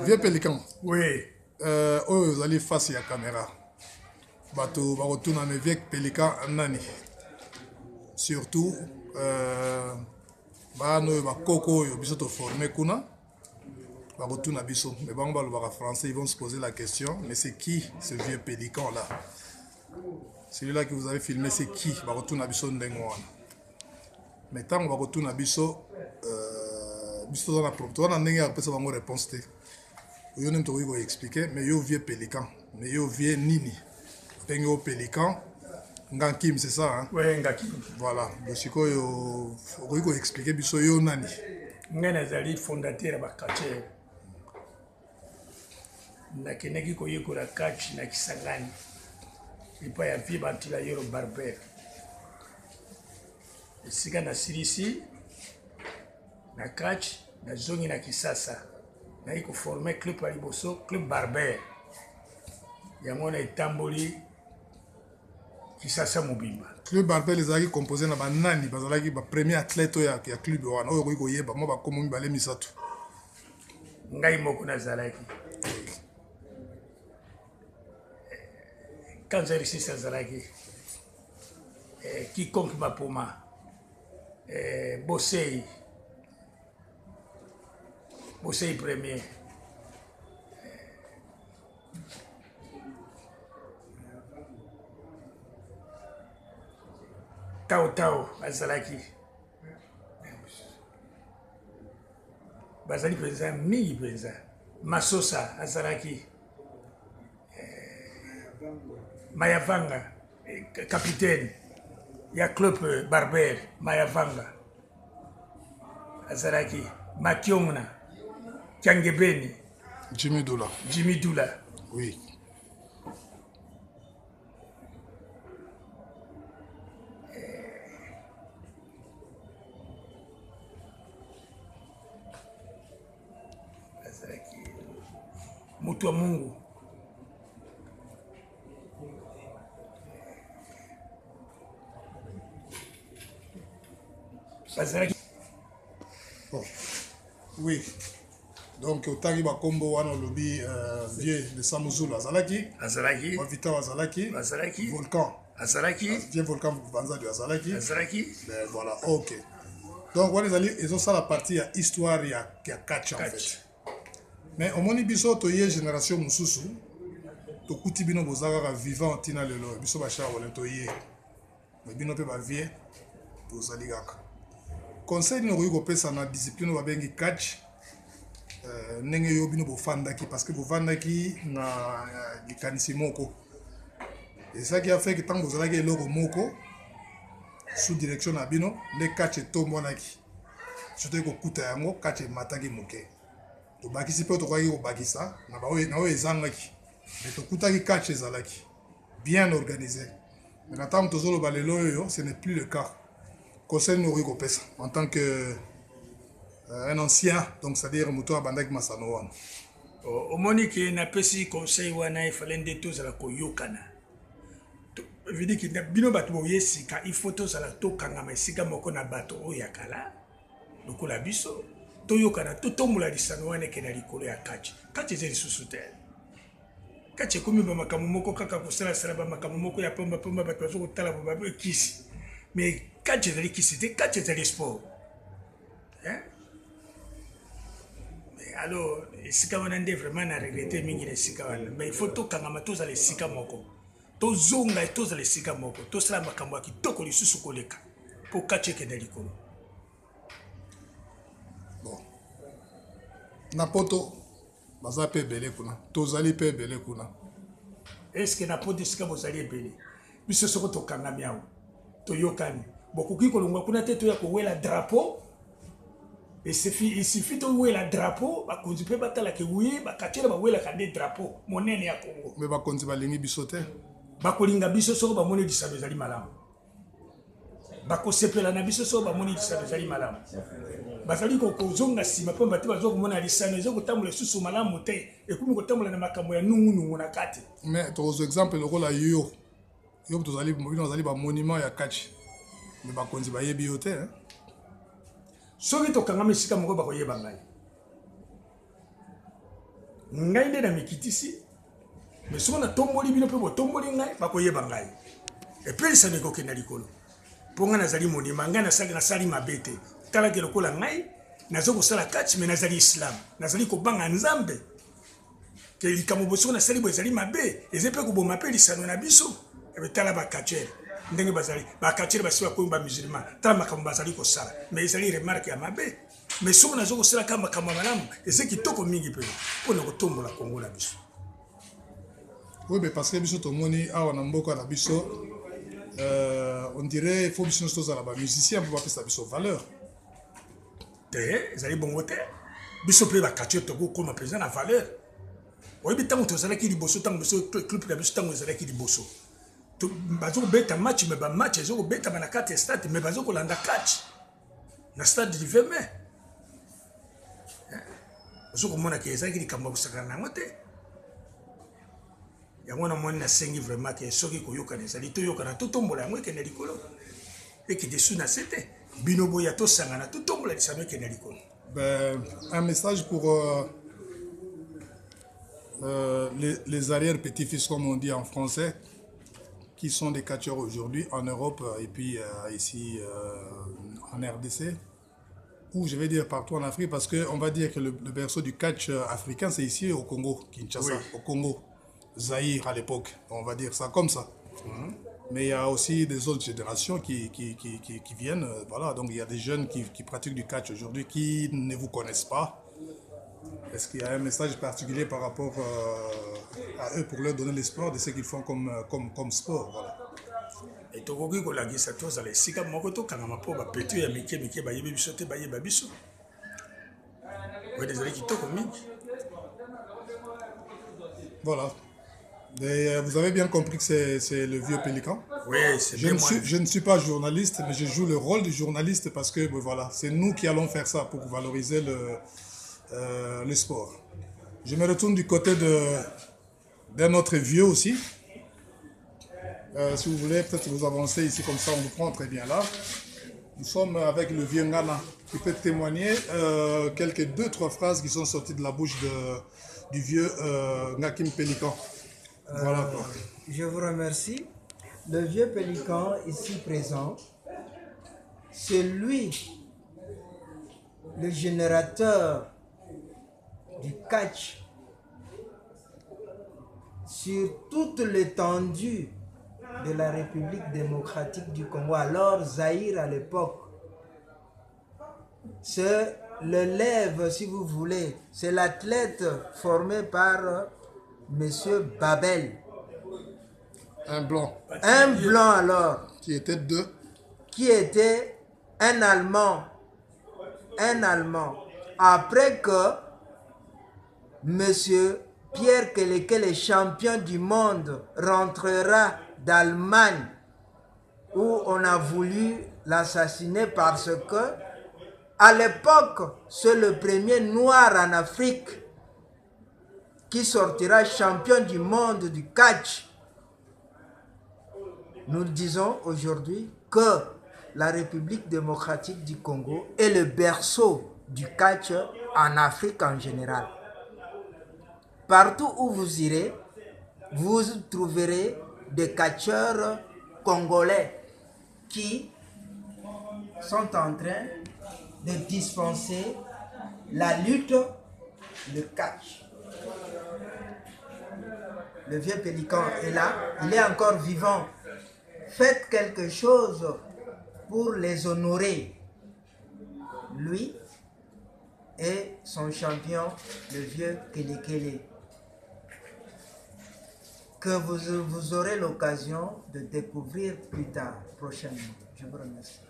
Vieux Pélican. Oui. Vous allez face à la caméra. Bato ba retourna na vieux Pélican nani. Surtout ba no ba koko yo biso to formé kuna. Ba retourna biso. Mais ba ngba le français, ils vont se poser la question, mais c'est qui ce vieux Pélican là? Celui-là que vous avez filmé, c'est qui? Ba retourna biso ndengwa. Mais tant ba retourna biso biso dans la propre, on a ndenge après ça va me réponse té. Yo nem to go expliquer, mais yo vieux Pélican, mais yo vieux nini. Pengo Pélican, Ngankim, c'est ça, hein? Oui, Ngankim. Voilà. Donc, si vous pouvez expliquer, biso yo nani? Nganazali fondateur ba quartier. Nakeneki koyekola catch na Kisangani. Ipa ya vie bantila yoro Barbère. Esika na silisi na catch na zongi na Kisasa. Na iko former club ya liboso, club Barbère. Yango na etamboli Kisasa Mobimba. Club Barbère les a composé na banani, bazalaki ba premier athlète ya club wana. Oyo ko yeba mo ba komo mibale misatu. Ngai moko nazalaki. Quand j'ai réussi à Zalaki, quiconque Mapoma, Bossei premier, Tao Azalaki, Bazali Penza, Migi Penza, Masosa Azalaki. Mayavanga, capitaine, il y a club Barbère, Mayavanga, Azaraki, Makiomna, Kiangebeni, Jimmy Doula. Oui. Azaraki, Mutua Mungu. Bon. Oui. Donc, au Tariba Combo, on a lobby vieux de Samouzoula. Azalaki. Vita Azalaki. Volcan. Vieux Volcan Banza de Azalaki. Ben, voilà, ok. Donc, voilà, ils ont ça la partie à histoire, il y a catch en fait. Mais au moins, biso to yé génération Moussousou, to kuti bino bozara vivant tina lelo, biso bacha wala to yé. Mais bino pe ba vieux, to zaligaka. Conseil nous repose na discipline va bengi catch ndenge yo bino bofandaki parce que bofandaki na likanisi moko et ça qui a fait que tant vous allez eloko moko sous direction na bino le catch tombonaki surtout ko kuta yango catch mataki moke to bakisi pe to kwa yo bakisa na ba ezangaki mais to kutaki catch ezalaki bien organisé mais na tant tozolo balelo yo ce n'est plus le cas. Conseil nous repose en tant que un ancien, donc c'est-à-dire Moutou Abandak Masanoan. Au Monique n'a pas si conseil wana il fallait des tous à la koyokana. Je dis qu'il n'a bino batuoye sika il faut tous à la tokanga mais sika moko na bato oyakala. Donc la biso toyokana tout mula disanoane ke na likolo ya catch. Catch ezeli susutele. Catch komi ba makamu moko kaka kusala sala ba makamu moko ya pomba bato zo kotala ba kisi. Mais catch ezali kisi te catch ezali sport. Hein? Alors, sika wana nde vraiment na regretter mingi le sika wana mais il faut to kangama toza le sika moko to zonga toza le sika moko to sala makambo ya kitoko lisusu koleka po kacheke na likolo. Bon na poto baza pe belé kuna tozali pe belé kuna est-ce que na poto sika bozali belé biso soko to kangami awo to yokani bokuki kolongwa kuna te to ya kowela drapeau. Il suffit de voir le drapeau, bah quand tu peux battre la kéouye, bah quand tu vas voir le drapeau, monnaie ni à Congo. Mais bah quand tu vas lingi bisote. Bah kolinga biso soko bah monnaie du sabezali malam. Bah ko sepela na biso soko bah monnaie du sabezali malam. Bah ça dit qu'on zonga si ma pomba tiba zoko mona lisano zoko tamule susu malam mote et comme ko tamule na makambo ya nungu na kati. Mais ton exemple le rôle à yo tu allez bah monument ya catch. Mais bah quand tu vas y biote hein. Soki to kangama sika moko ba koyeba ngai. ngai nde na mikitisi mais soki na tomboli bino mpe botomboli ngai bakoyeba ngai epelisano ekokenda likolo mpo ngai nazali monima ngai nasali mabe te talaki lokola ngai naza kosala kati me nazali islam nazali kobanga nzambe ke likambo bosoki nasali bo ezali mabe eza mpe koboma mpe lisano na biso tala bakachere ndenge bazali bakachere basi bakomi bamusulman tala makambo bazali kosala me ezali remarke ya mabe mais soki naza kosalaka makambo ya malamu eza kitoko mingi mpe mpona kotombola kongo na biso. Oui, mais parce que biso tomoni awa na mboka na biso on dirait il faut biso nyonso tozala bamusicien mpo bapesa biso valeur te ezali bongo te biso mpe bakachere tokokoma mpenza na valeur oyebi ntango tozalaki liboso ntango biso club na biso ntango ezalaki liboso bazokobeta match me bamatch ezokobetama na kati ya stade me bazokolanda catch na stade du 20 mai ozokomonaka ezalaki likambo ya kosakana nango te yango namoni nasengi vraiment ke soki koyokana ezali toyokana totombola yango ekende likolo ekende su na se te bino boya tosangana totombola lisano ekende likolo. Un message pour les arrière-petits-fils, comme on dit en français, qui sont des catcheurs aujourd'hui en Europe et puis ici en RDC, ou je vais dire partout en Afrique, parce qu'on va dire que le berceau du catch africain, c'est ici au Congo, Kinshasa, oui. Au Congo, Zaïre à l'époque, on va dire ça comme ça. Mais il y a aussi des autres générations qui viennent, voilà, donc il y a des jeunes qui pratiquent du catch aujourd'hui qui ne vous connaissent pas. Est-ce qu'il y a un message particulier par rapport à eux pour leur donner l'espoir de ce qu'ils font comme sport, voilà. Et tokoki kolakisa tozala esika moko tokangama mpo bapetu ya mike bayebi biso te bayeba biso oyo ezali kitoko mingi. Voilà. Et vous avez bien compris que c'est le vieux Pélican. Oui, c'est je ne suis pas journaliste, mais je joue le rôle de journaliste parce que voilà, c'est nous qui allons faire ça pour valoriser le sport. Je me retourne du côté d'un autre vieux aussi. Si vous voulez, peut-être vous avancez ici comme ça, on vous prend très bien là. Nous sommes avec le vieux Ngana qui peut témoigner quelques 2-3 phrases qui sont sorties de la bouche du vieux Ngakim Pélican. Voilà. Je vous remercie. Le vieux Pélican ici présent, c'est lui le générateur du catch sur toute l'étendue de la République démocratique du Congo, alors Zaïre à l'époque. C'est le lève, si vous voulez, c'est l'athlète formé par Monsieur Babel. Un blanc. Un blanc alors. Qui était deux. Qui était un Allemand. Un Allemand. Après que Monsieur Pierre Keleke, le champion du monde, rentrera d'Allemagne où on a voulu l'assassiner parce que à l'époque, c'est le premier noir en Afrique qui sortira champion du monde du catch. Nous disons aujourd'hui que la République démocratique du Congo est le berceau du catch en Afrique en général. Partout où vous irez, vous trouverez des catcheurs congolais qui sont en train de dispenser la lutte, le catch. Le vieux Pélican est là, il est encore vivant. Faites quelque chose pour les honorer. Lui et son champion, le vieux Kelekele, que vous aurez l'occasion de découvrir plus tard, prochainement. Je vous remercie.